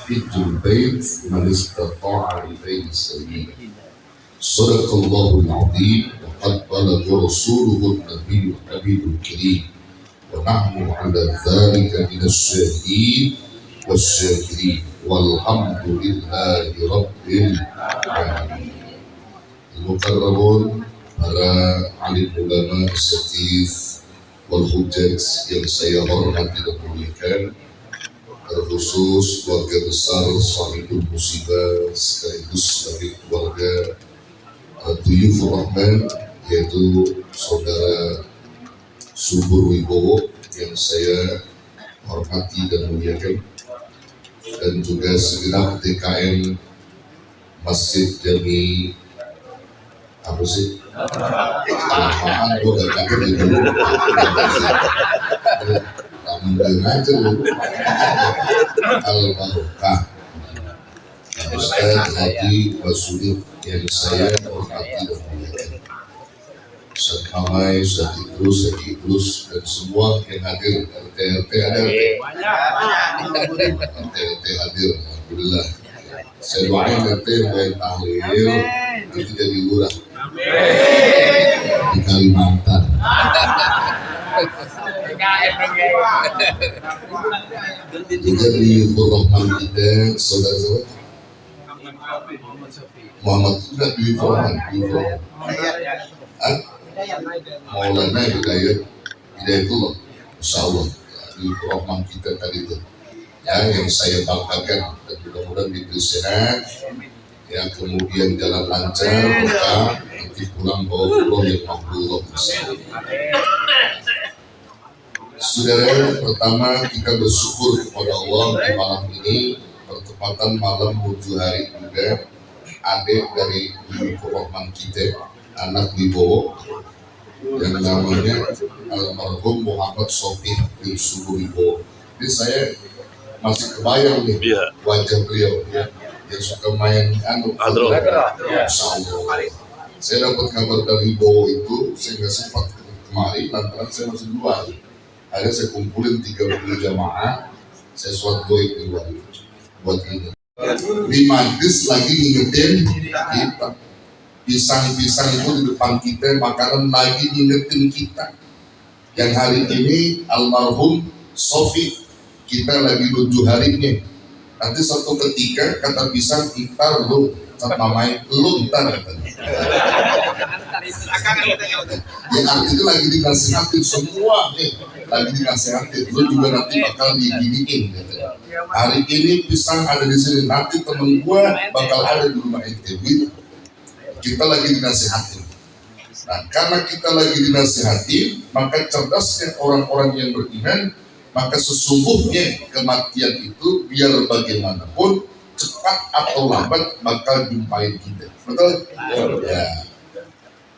hijjul bait man istata'a ilaihi sabila. Sadaqallahul azim wa qad balagha rasuluhu an-nabiyyul habibul karim wa nahnu 'ala dzalika minasyahidin wasyakirin walhamdulillahi rabbil alamin. Al-mukarramun, para alim ulama as-satif wal hujjaj yang saya hormati dan muliakan, terkhusus keluarga besar Sahibul Musibah sekaligus sebagai keluarga Duyufur Rahman, yaitu saudara Subur Wibowo yang saya hormati dan muliakan, dan juga segenap TKM Masjid Jami apa sih? Kelamaan gue gak kaget ya dulu. Ramen aja lu. Al-Barokah Ustaz Haji Basudin yang saya hormati dan muliakan, Ustaz Hamai, Ustaz Idrus, dan semua yang hadir. RT ada RT hadir, alhamdulillah. Saya doain RT yang tahlil nanti jadi lurah di Kalimantan. Juga di Rahman kita saudara Muhammad sudah di Rahman Maulana Hidayatullah, insyaallah di Rahman kita tadi itu ya, yang saya banggakan, dan mudah-mudahan diberi sehat ya, kemudian jalan lancar, berkah, nanti pulang bawa pulau yang makbullah. Saudara, pertama kita bersyukur kepada Allah di malam ini, bertepatan malam menuju hari juga adik dari Ibu Rahman kita, anak Wibowo, yang namanya almarhum Muhammad Sofih bin Subur Wibowo. Jadi saya masih kebayang nih wajah beliau ya, yang suka main adro. Saya dapat kabar dari Wibowo itu, saya nggak sempat kemari lantaran saya masih di luar. Akhirnya saya kumpulin 30 jamaah, saya sholat goib di luar buat ini. Di majlis lagi ngingetin kita, pisang-pisang itu di depan kita, makanan lagi ngingetin kita. Yang hari ini almarhum Sofi, kita lagi menuju harinya. Nanti suatu ketika kata pisang, ntar lu sama main lu ntar katanya. Yang artinya lagi dinasihatin semua nih, lagi dinasihatin, lu juga nanti bakal diginiin katanya. Hari ini pisang ada di sini, nanti temen gua bakal ada di rumah NTB. Kita lagi dinasihatin. Nah, karena kita lagi dinasihatin, maka cerdasnya orang-orang yang beriman, maka sesungguhnya kematian itu biar bagaimanapun cepat atau lambat bakal jumpain kita. Betul? Ya.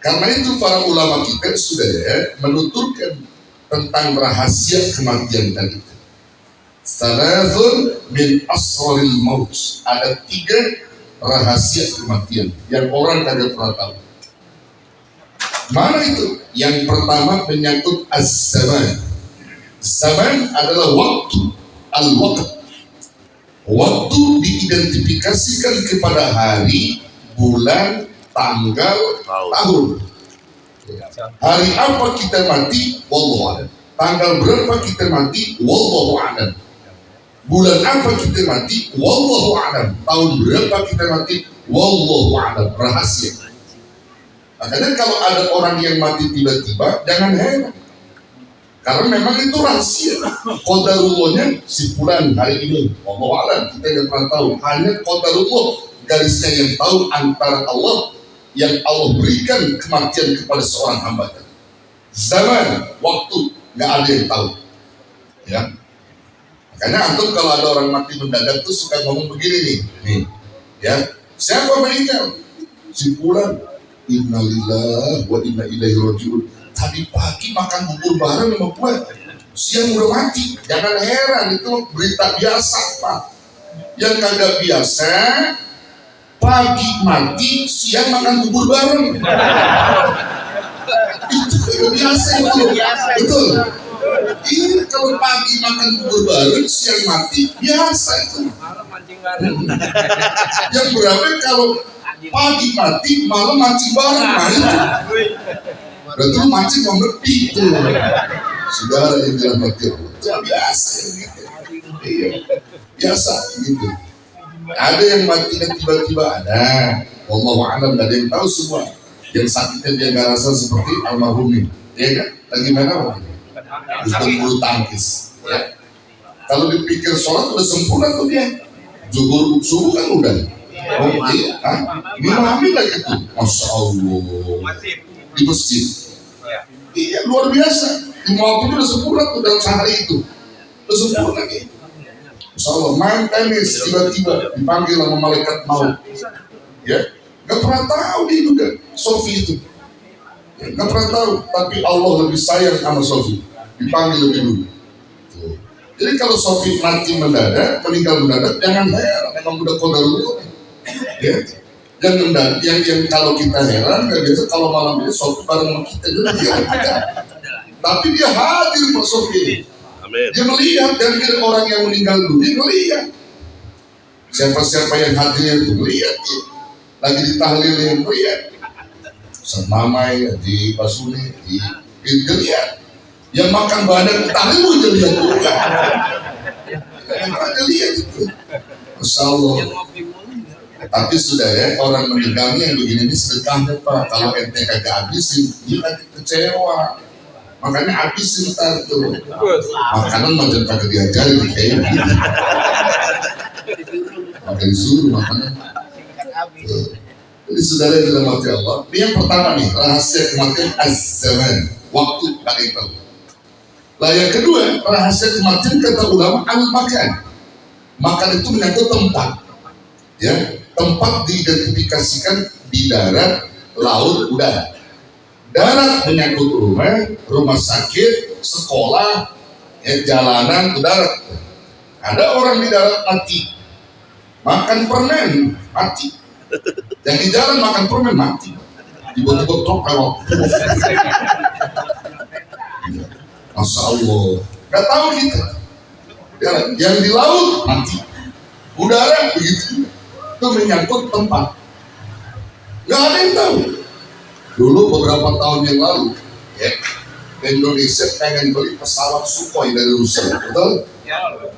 Karena itu para ulama kita sudah menuturkan tentang rahasia kematian tadi. Salasun min asraril maut. Ada 3 rahasia kematian yang orang tidak pernah tahu. Mana itu? Yang pertama menyangkut az-zaman. Zaman adalah waktu, al-waqt. Waktu diidentifikasikan kepada hari, bulan, tanggal, tahun. Hari apa kita mati? Wallahu a'lam. Tanggal berapa kita mati? Wallahu a'lam. Bulan apa kita mati? Wallahu a'lam. Tahun berapa kita mati? Wallahu a'lam. Rahasia. Makanya kalau ada orang yang mati tiba-tiba, jangan heran. Karena memang itu rahasia. Qadarullahnya si fulan hari ini, wallahu a'lam, kita tidak pernah tahu. Hanya qadarullah, garisnya yang tahu antara Allah, yang Allah berikan kematian kepada seorang hamba. Zaman, waktu, nggak ada yang tahu. Ya. Makanya antum kalau ada orang mati mendadak tuh suka ngomong begini nih. Ya, siapa meninggal? Si fulan. Innalillahi wa inna ilaihi raji'un. Tadi pagi makan bubur bareng sama gue, siang udah mati. Jangan heran, itu berita biasa Pak. Yang kagak biasa, pagi mati, siang makan bubur bareng. Itu kagak biasa itu. Betul. Ini kalau pagi makan bubur bareng, siang mati, biasa itu. Yang berapa kalau pagi mati, malam mancing bareng, nah itu. Berarti lu mancing mau ngerti itu. Saudara yang dirahmati Allah, itu biasa gitu. Iya, biasa gitu. Ada yang matinya tiba-tiba ada. Wallahu a'lam, ada yang tahu semua. Yang sakitnya dia nggak rasa seperti almarhum ini, ya kan? Lagi mana waktu itu? Bulu tangkis. Ya. Kalau dipikir sholat udah sempurna tuh dia. Zuhur subuh kan udah. Oh iya, ngimami lagi tuh. Masya Allah. Di masjid. Iya luar biasa. Waktu itu udah sempurna tuh dalam sehari itu. Udah sempurna gitu. Masya Allah, main tenis tiba-tiba dipanggil sama malaikat maut. Ya, nggak pernah tahu dia juga Sofi itu. Ya, nggak pernah tahu, tapi Allah lebih sayang sama Sofi. Dipanggil lebih dulu. Tuh. Jadi kalau Sofi mati mendadak, meninggal mendadak, jangan heran, memang udah kodar dulu. Ya, jangan yang kalau kita heran, nggak biasa kalau malam ini Sofi bareng sama kita juga kita. Tapi dia hadir Pak Sofi. Amin. Dia melihat dan orang yang meninggal dunia melihat. Siapa-siapa yang hadir itu melihat. Ya. Lagi ditahlilin melihat. Semamai di Basuni dilihat. Yang makan badan tahlil itu lihat juga. Yang ada lihat itu. Masya Allah. Tapi sudah ya, orang meninggalnya yang begini ini sedekahnya Pak. Kalau ente kagak habisin, dia lagi kecewa. Makanya habisin ntar tuh. Makanan macam kagak diajarin kayaknya. Maka disuruh makanan. Jadi saudara yang dirahmati Allah, ini yang pertama nih, rahasia kematian az-zaman, waktu paling tahu. Lah yang kedua, rahasia kematian kata ulama al-makan. Makan itu menyangkut tempat. Ya, tempat diidentifikasikan di darat, laut, udara. Darat menyangkut rumah sakit, sekolah, ya, jalanan, udara. Ada orang di darat mati, makan permen mati. Yang di jalan makan permen mati. Tiba-tiba truk lewat. Masya Allah. Gak tahu kita. Yang di laut mati. Udara begitu. Itu menyangkut tempat. Gak ada yang tahu. Dulu beberapa tahun yang lalu, ya, Indonesia pengen beli pesawat Sukhoi dari Rusia, betul?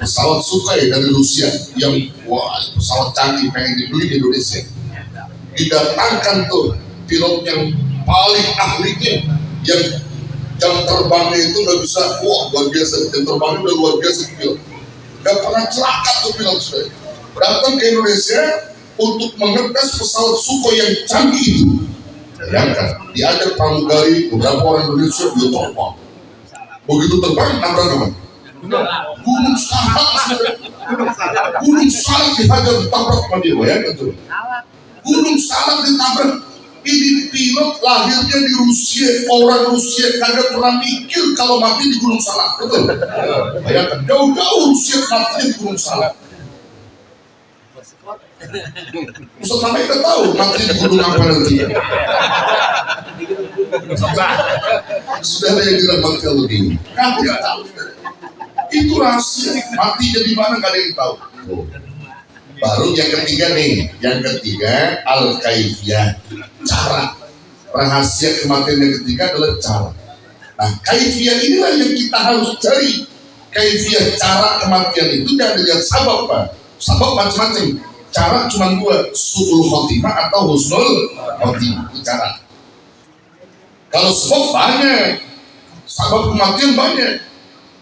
Pesawat Sukhoi dari Rusia yang wah pesawat canggih pengen dibeli di Indonesia. Didatangkan tuh pilot yang paling ahlinya, yang jam terbangnya itu nggak bisa, wah luar biasa, jam terbangnya udah luar biasa pilot. Gak pernah celaka tuh pilot sudah. Datang ke Indonesia untuk mengetes pesawat Sukhoi yang canggih itu. Bayangkan, diajak pramugari beberapa orang Indonesia dia terbang. Begitu terbang, nabrak apa? Gunung Salak dihajar ditabrak sama dia, bayangkan tuh. Gunung Salak ditabrak. Ini pilot lahirnya di Rusia, orang Rusia kagak pernah mikir kalau mati di Gunung Salak, betul? Bayangkan, jauh-jauh Rusia matinya di Gunung Salak. Ustaz Mama kita tahu mati di gunung apa nanti. Sudah ada yang dirahmati Allah ini. Kamu tidak tahu. Itu rahasia. Mati jadi mana nggak ada yang tahu. Baru yang ketiga nih. Yang ketiga al-kaifiyah, cara. Rahasia kematian yang ketiga adalah cara. Nah kaifiyah inilah yang kita harus cari. Kaifiyah cara kematian itu jangan dilihat sabab Pak. Sabab macam-macam. Cara cuma dua, su'ul khotimah atau husnul khotimah. Itu cara. Kalau sebab banyak, sebab kematian banyak.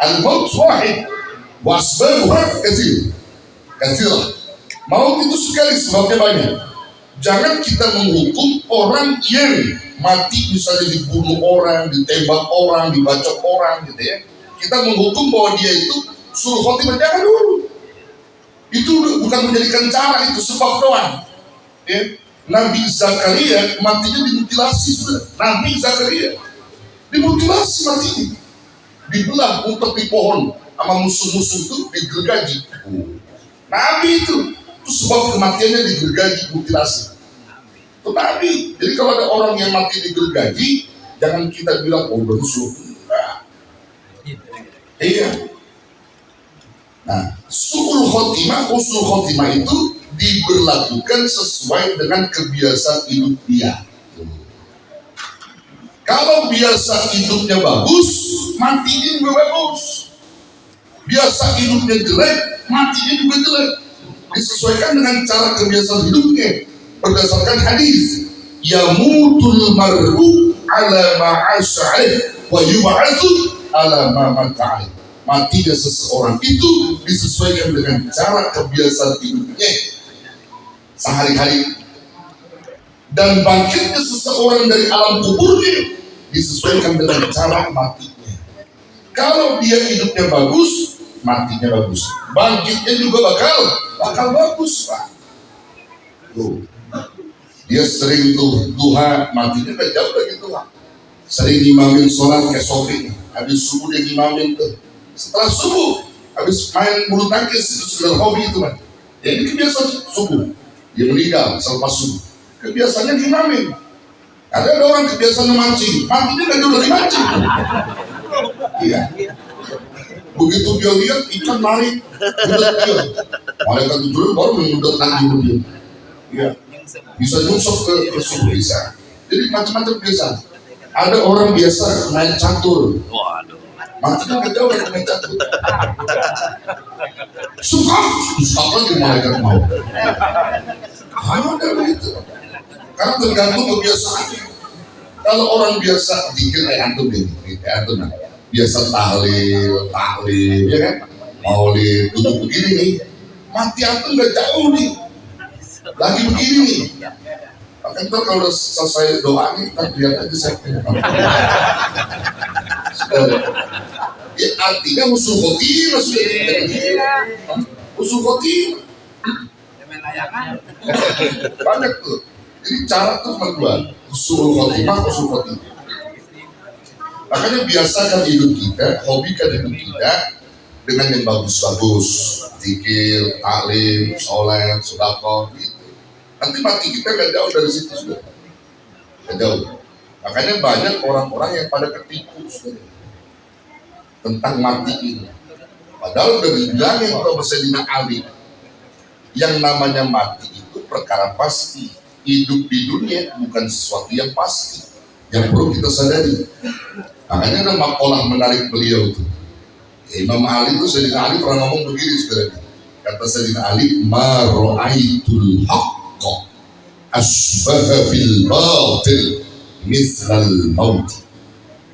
Al-maut wahid, wasbabuha katsir. Maut itu sekali, sebabnya banyak. Jangan kita menghukum orang yang mati misalnya dibunuh orang, ditembak orang, dibacok orang gitu ya. Kita menghukum bahwa dia itu su'ul khotimah, jangan dulu. Itu bukan menjadikan cara, itu sebab doang. Ya. Nabi Zakaria matinya dimutilasi sudah. Nabi Zakaria dimutilasi matinya, dibelah untuk di pohon sama musuh-musuh itu digergaji. Nabi itu sebab kematiannya digergaji, mutilasi. Itu Nabi. Jadi kalau ada orang yang mati digergaji, jangan kita bilang oh berusuh. Nah. Iya. Nah, su'ul khotimah, husnul khotimah itu diberlakukan sesuai dengan kebiasaan hidup dia. Kalau biasa hidupnya bagus, matiin juga bagus. Biasa hidupnya jelek, matiin juga jelek. Disesuaikan dengan cara kebiasaan hidupnya berdasarkan hadis. Yamutul mar'u ala ma'asya'ih wa yub'atsu ala ma mata'ih. Matinya seseorang itu disesuaikan dengan cara kebiasaan hidupnya sehari-hari, dan bangkitnya seseorang dari alam kuburnya disesuaikan dengan cara matinya. Kalau dia hidupnya bagus, matinya bagus, bangkitnya juga bakal bagus, Pak. Tuh. Dia sering duha, matinya gak jauh lagi tuh. Sering imamin sholat kayak Sofi, habis subuh dia imamin tuh. Setelah subuh, habis main bulu tangkis, itu sudah hobi itu kan. Ya ini kebiasaan subuh, dia meninggal selepas subuh. Kebiasaannya imamin. Ada orang kebiasaan mancing, matinya gak jauh dari mancing. Iya. Begitu dia lihat ikan lari, udah dia. Malaikat itu baru mengudah lagi dia. Iya. Bisa nyusuk ke subuh bisa. Jadi macam-macam biasa. Ada orang biasa main catur. Matinya gak jauh dari main catur. Suka lagi malaikat mau. Ada begitu. Karena tergantung kebiasaannya. Kalau orang biasa dikir kayak antum ini, biasa tahlil, ya kan? Maulid, duduk begini nih, mati antum gak jauh nih, lagi begini nih. Maka ntar kalau selesai doa nih, kita lihat aja saya. Ya artinya husnul khotimah sudah. Husnul khotimah. Banyak tuh. Jadi cara tuh berdua, husnul khotimah. Makanya biasakan hidup kita, hobikan hidup kita dengan yang bagus-bagus, zikir, taklim, sholat, sedekah, gitu. Nanti mati kita gak jauh dari situ sudah, gak jauh. Makanya banyak orang-orang yang pada ketipu sudah tentang mati ini. Padahal udah dibilangin oleh Sayyidina Ali, yang namanya mati itu perkara pasti. Hidup di dunia bukan sesuatu yang pasti, yang perlu kita sadari. Makanya ada makalah menarik beliau itu. Imam Ali itu, Sayyidina Ali pernah ngomong begini sebenarnya. Kata Sayyidina Ali, ma ra'aitul haqqa asbaha bil batil mislal maut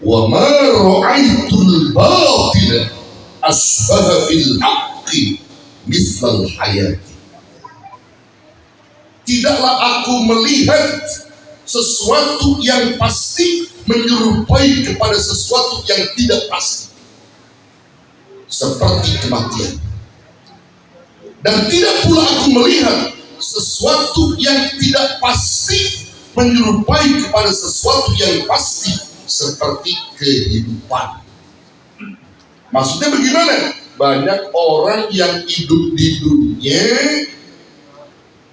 wa ma ra'aitul batil asbaha bil haqqi mislal hayati. Tidaklah aku melihat sesuatu yang pasti menyerupai kepada sesuatu yang tidak pasti, seperti kematian. Dan tidak pula aku melihat sesuatu yang tidak pasti menyerupai kepada sesuatu yang pasti, seperti kehidupan. Maksudnya bagaimana? Banyak orang yang hidup di dunia,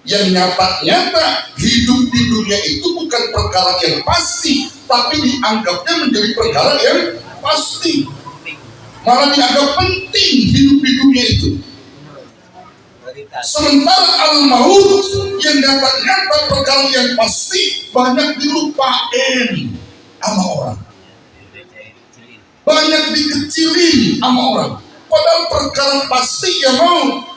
yang nyata-nyata hidup di dunia itu bukan perkara yang pasti, tapi dianggapnya menjadi perkara yang pasti. Malah dianggap penting hidup di dunia itu. Sementara al-maut yang nyata-nyata perkara yang pasti banyak dilupain sama orang, banyak dikecilin sama orang. Padahal perkara pasti ya mau.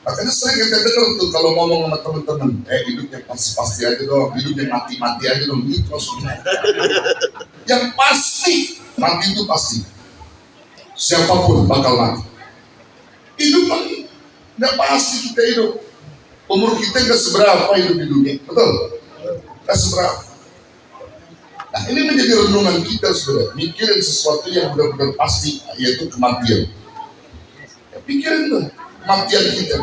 Makanya sering kita dengar tuh kalau ngomong sama teman-teman, hidupnya pasti-pasti aja dong, hidupnya mati-mati aja dong, gitu maksudnya. Yang pasti, mati itu pasti. Siapapun bakal mati. Hidup kan nggak pasti kita hidup. Umur kita nggak seberapa hidup di dunia, betul? Nggak seberapa. Nah ini menjadi renungan kita sudah, mikirin sesuatu yang benar-benar pasti, yaitu kematian. Ya, pikirin tuh. Kematian kita.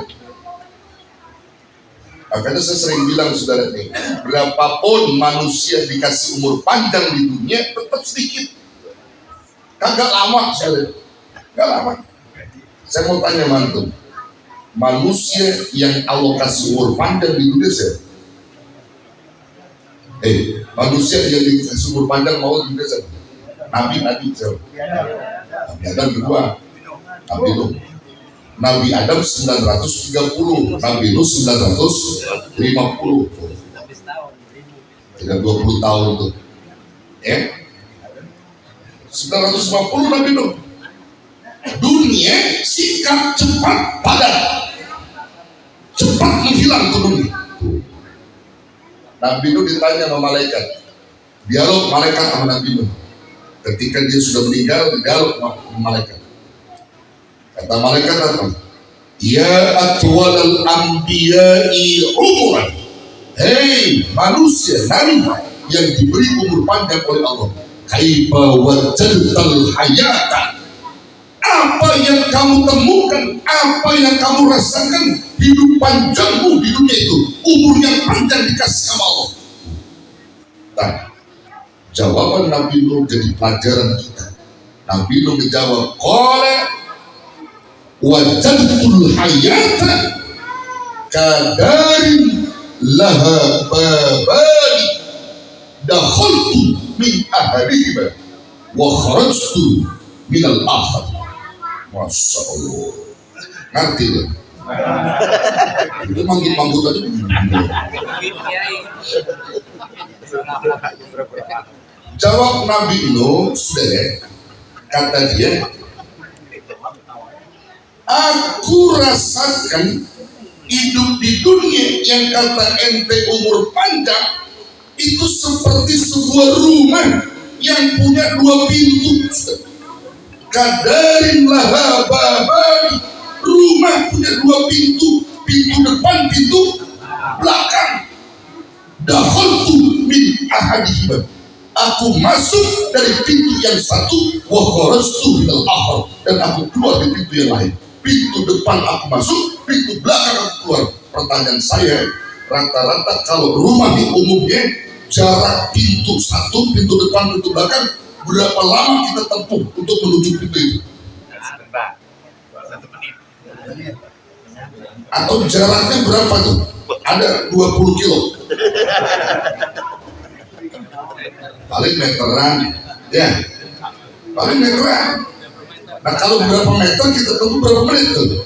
Makanya saya sering bilang saudara nih, berapapun manusia dikasih umur panjang di dunia tetap sedikit. Kagak lama saudara, kagak lama. Saya mau tanya mantum, manusia yang Allah kasih umur panjang di dunia siapa? Manusia yang dikasih umur panjang mau di dunia siapa? Nabi siapa? Nabi Adam kedua, Nabi Nuh. Nabi Adam 930, Nabi Nuh 950. Tidak 20 tahun tuh. 950 Nabi Nuh. Dunia sikap cepat padat, cepat menghilang ke dunia. Nabi Nuh ditanya sama malaikat, dialog malaikat sama Nabi Nuh. Ketika dia sudah meninggal, dialog sama malaikat. Kata malaikat apa? Ya atwalal anbiya'i umuran. Hei manusia, nabi yang diberi umur panjang oleh Allah. Kaifa wajadtal hayata. Apa yang kamu temukan, apa yang kamu rasakan, hidup panjangmu di dunia itu, umur yang panjang dikasih sama Allah. Nah, jawaban Nabi Nuh jadi pelajaran kita. Nabi Nuh menjawab, qala wajadtul hayata kadarin laha babani dakhaltu min ahadihima wa kharajtu min al-akhar. Masya Allah, ngerti loh. Itu manggil-manggil tadi. Jawab Nabi Nuh, saudara, kata dia, aku rasakan hidup di dunia yang kata ente umur panjang itu seperti sebuah rumah yang punya dua pintu. Kadarin laha babani, rumah punya dua pintu, pintu depan, pintu belakang. Dakhaltu min ahadihima, aku masuk dari pintu yang satu, wa kharajtu minal akhar, dan aku keluar dari pintu yang lain. Pintu depan aku masuk, pintu belakang aku keluar. Pertanyaan saya, rata-rata kalau rumah di umumnya jarak pintu satu, pintu depan, pintu belakang, berapa lama kita tempuh untuk menuju pintu itu? Atau jaraknya berapa tuh? Ada 20 kilo. Paling meteran, ya. Paling meteran. Nah kalau berapa meter kita tempuh berapa menit tuh?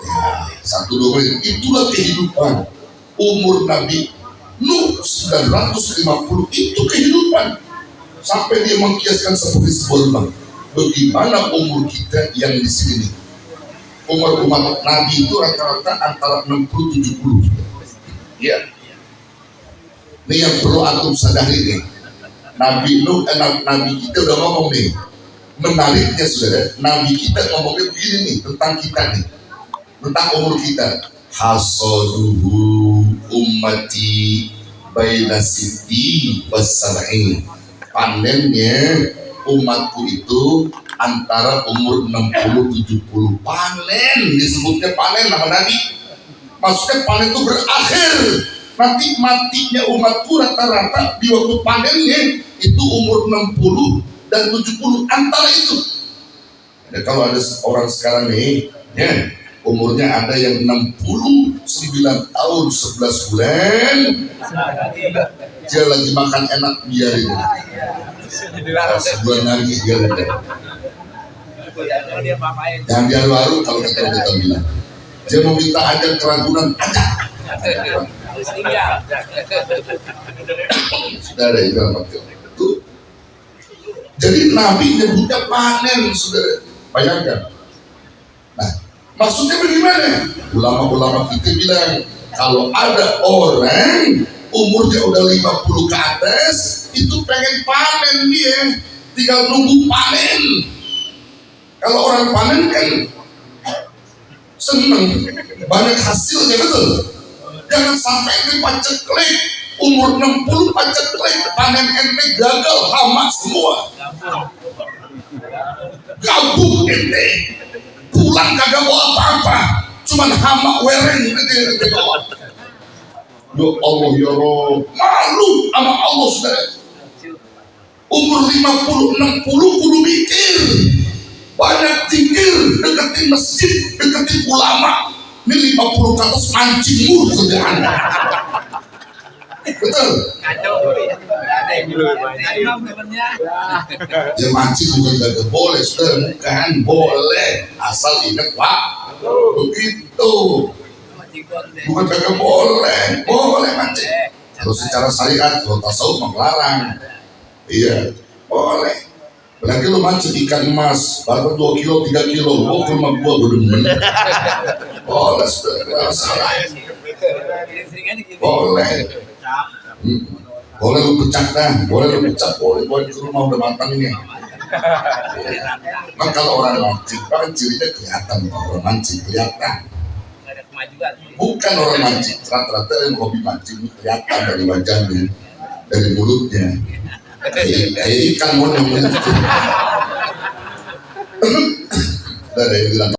Ya, 1-2 menit. Itulah kehidupan. Umur Nabi Nuh 950 itu kehidupan. Sampai dia mengkiaskan seperti sebuah rumah. Bagaimana umur kita yang di sini? Umur umat Nabi itu rata-rata antara 60-70. Ya. Ini yang perlu antum sadari nih. Nabi Nuh, Nabi kita udah ngomong nih. Menariknya saudara, Nabi kita ngomongnya begini nih tentang kita nih, tentang umur kita. Hasaduhu ummati baina siti wassabain. Panennya umatku itu antara umur 60-70. Panen, disebutnya panen nama Nabi. Maksudnya panen itu berakhir. Nanti matinya umatku rata-rata di waktu panennya itu umur 60 dan 70, antara itu. Ya, kalau ada orang sekarang nih, ya, umurnya ada yang 69 tahun 11 bulan, dia lagi makan enak, biarin. Sebulan lagi biarin. Jangan biar baru kalau kita bilang. Dia mau minta ajak keragunan, ajak. Sudah ada yang dalam itu. Jadi Nabi nyebutnya panen, saudara. Bayangkan. Nah, maksudnya bagaimana? Ulama-ulama kita bilang, kalau ada orang umurnya udah 50 ke atas, itu pengen panen dia, tinggal nunggu panen. Kalau orang panen kan seneng, banyak hasilnya, betul. Jangan sampai ini paceklik, umur 60 paceklik, panen ente gagal, hama semua. Gabung ente, pulang kagak bawa apa-apa, cuman hama wereng ente bawa. Ya Allah ya Rob, malu sama Allah saudara. Umur 50-60 kudu mikir, banyak zikir, deketin masjid, deketin ulama. Ini 50 ke atas mancing mulu kerjaan. Betul. Ya mancing bukan kagak boleh, saudara, bukan boleh, asal ingat Pak, begitu. Bukan kagak boleh, boleh mancing. Kalau secara syariat, kalau tasawuf melarang. Iya, boleh. Lagi lu mancing ikan emas, baru 2 kilo, 3 kilo, mau ke rumah gua bener-bener. Boleh, saudara, salah. Boleh. Boleh lu pecah dah, boleh lu pecah, boleh ke rumah udah matangnya. Nah, kalau orang mancing, kan cirinya kelihatan, orang mancing kelihatan. Bukan orang mancing, rata-rata yang hobi mancing kelihatan dari wajahnya, dari mulutnya. Ikan mau yang dari